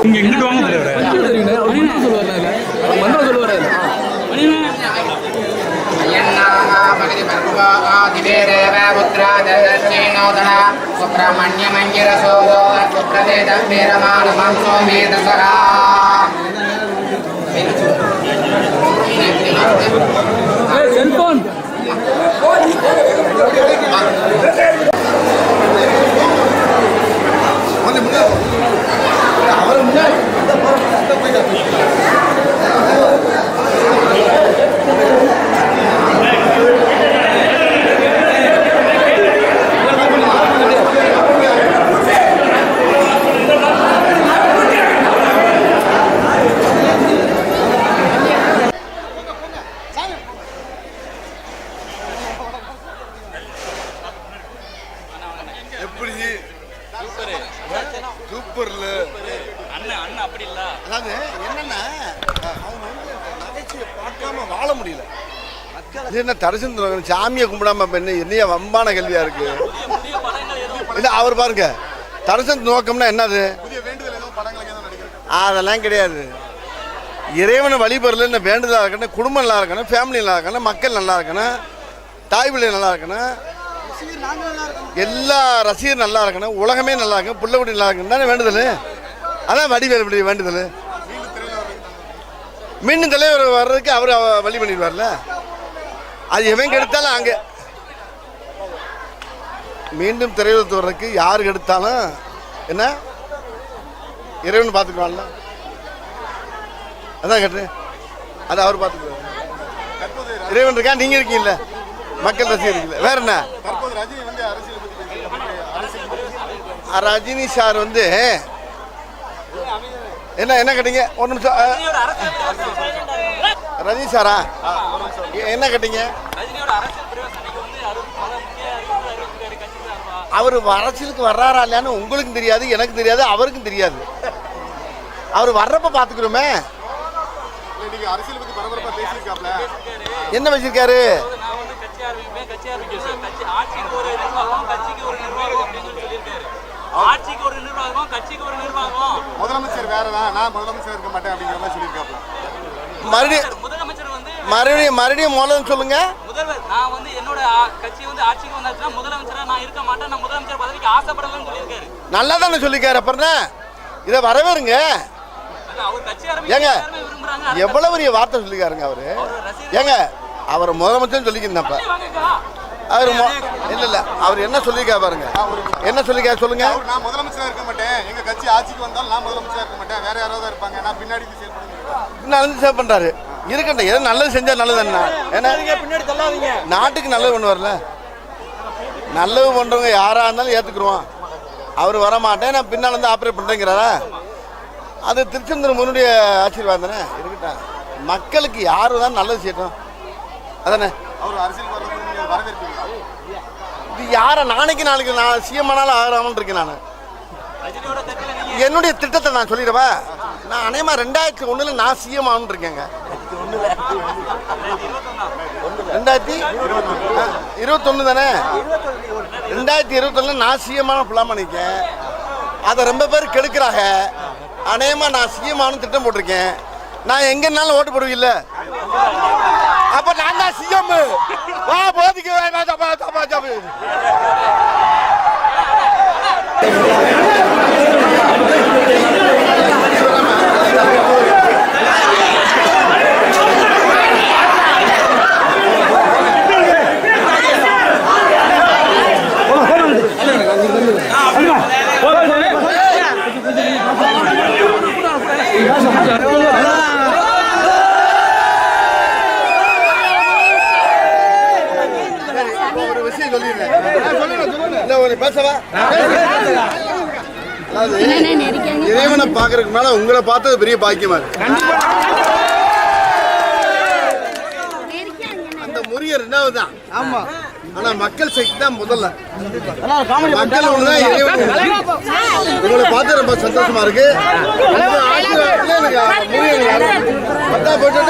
இங்க எங்கிட்டு வாங்க செல்போன் சூப்பர்ல அண்ணன் அண்ணன் அப்படி இல்ல. அதாவது என்னன்னா அவங்க வந்து நகைச்சுவை பார்க்காம வாழ முடியல. இது என்ன தரிசனம் சாமியை கும்பிடாம என்ன என்னைய வம்பான கேள்வியா இருக்கு. இல்ல அவர் பாருங்க தரிசன நோக்கம்னா என்னது? அதெல்லாம் கிடையாது. இறைவனை வழிபடல வேண்டுதலா இருக்கணும், குடும்பம் நல்லா இருக்கணும், ஃபேமிலி நல்லா இருக்கணும், மக்கள் நல்லா இருக்கணும், தாய் பிள்ளை நல்லா இருக்கணும், எல்லா ரசிகரும் நல்லா இருக்கணும், உலகமே நல்லா இருக்கணும், புள்ளக்குடி நல்லா இருக்கணும் தானே வேண்டுதல். அதான் வடிவேல் வேண்டுதல். மீண்டும் தலைவர் வர்றதுக்கு அவர் வழி பண்ணிடுவார்ல. அது எவன் கெடுத்தாலும் அங்கே மீண்டும் திரையுலகத்து வர்றதுக்கு யாரு கெடுத்தாலும் என்ன இறைவன் பார்த்துக்குவான்ல. அதான் கேட்டு அது அவர் பார்த்துக்குவார். இறைவன் இருக்கா, நீங்க இருக்கீங்கல்ல, மக்கள் ரசிகர் இருக்குல்ல, வேற என்ன? ரஜினி சார் வந்து என்ன என்ன கேட்டீங்க? ஒரு நிமிஷம். ரஜினி சாரா என்ன கேட்டீங்க? அவர் அரசியலுக்கு வர்றாரா இல்லையான்னு உங்களுக்கும் தெரியாது, எனக்கு தெரியாது, அவருக்கும் தெரியாது. அவர் வர்றப்ப பாத்துக்கிறோமே. என்ன வச்சிருக்காரு? முதலமைச்சர் வேறதான், நான் முதலமைச்சர் இருக்க மாட்டேன் அப்படிங்கிற மாதிரி சொல்லியிருக்காப்ல. மறுபடியும் முதல்ல சொல்லுங்க. முதல்வர் நான் வந்து என்னோட கட்சி வந்து ஆட்சிக்கு வந்தாச்சுன்னா முதலமைச்சரா நான் இருக்க மாட்டேன், நான் முதலமைச்சர் பதவிக்கு ஆசைப்படலன்னு சொல்லியிருக்காரு. நல்லா தானே சொல்லியிருக்காரு. அப்புறம் இதை வரவேறுங்க. ஏங்க எவ்வளவு பெரிய வார்த்தை சொல்லிக்காருங்க அவரு. ஏங்க அவர் முதலமைச்சர் சொல்லிக்கிறப்ப அவர் இல்ல இல்ல அவர் என்ன சொல்லியிருக்கா பாருங்க. என்ன சொல்லிருக்காரு சொல்லுங்க. நான் முதலமைச்சரா இருக்க மாட்டேன், எங்க கட்சி ஆட்சிக்கு வந்தாலும் நான் முதலமைச்சரா இருக்க மாட்டேன், வேற யாராவது இருப்பாங்க, நான் பின்னாடி சேவ் பண்றாரு. இருக்கட்டும், எது நல்லது செஞ்சா நல்லது. என்ன பின்னாடி தள்ளாதீங்க. நாட்டுக்கு நல்லது கொண்டு வரல. நல்லது பண்றவங்க யாரா இருந்தாலும் ஏத்துக்குருவோம். அவர் வர மாட்டேன், நான் பின்னால இருந்து ஆப்ரேட் பண்றேங்கிறாரா? அது திருச்செந்தூர் முன்னுடைய ஆசீர்வாதம் தானே. இருக்கட்டும், மக்களுக்கு யாரு தான் நல்லது செய்யட்டும். அதானே அவர் அரசியல் வரவேற்பீங்க. இது யார நாளைக்கு நான் சிஎம் ஆனாலும் ஆகிறாமல் இருக்கேன். நான் என்னுடைய திட்டத்தை நான் சொல்லிடுவா. நான் அநேகமா 2001 நான் சிஎம் ஆகணும்னு இருக்கேங்க. 2021 தானே. 2021 நான் சிஎம் ஆன பிளான் பண்ணிருக்கேன். அதை ரொம்ப பேர் கெடுக்கிறாங்க. அநேகமா நான் சிஎம் ஆகணும் திட்டம் போட்டிருக்கேன். நான் எங்கன்னாலும் ஓட்டு போடுவீல்ல, அப்ப நான் தான் சிஎம். வா போதிக்க இறைவனை பாக்குறதுக்கு மேல உங்களை பார்த்தது பெரிய பாக்கியமா இருக்கு. அந்த முறிய 2வது தான். ஆமா, ஆனா மக்கள் சக்தி தான் முதல்ல. மக்கள் ஒண்ணுதான் இறைவன். உங்களை பார்த்து ரொம்ப சந்தோஷமா இருக்கு. முறிய போயிட்டு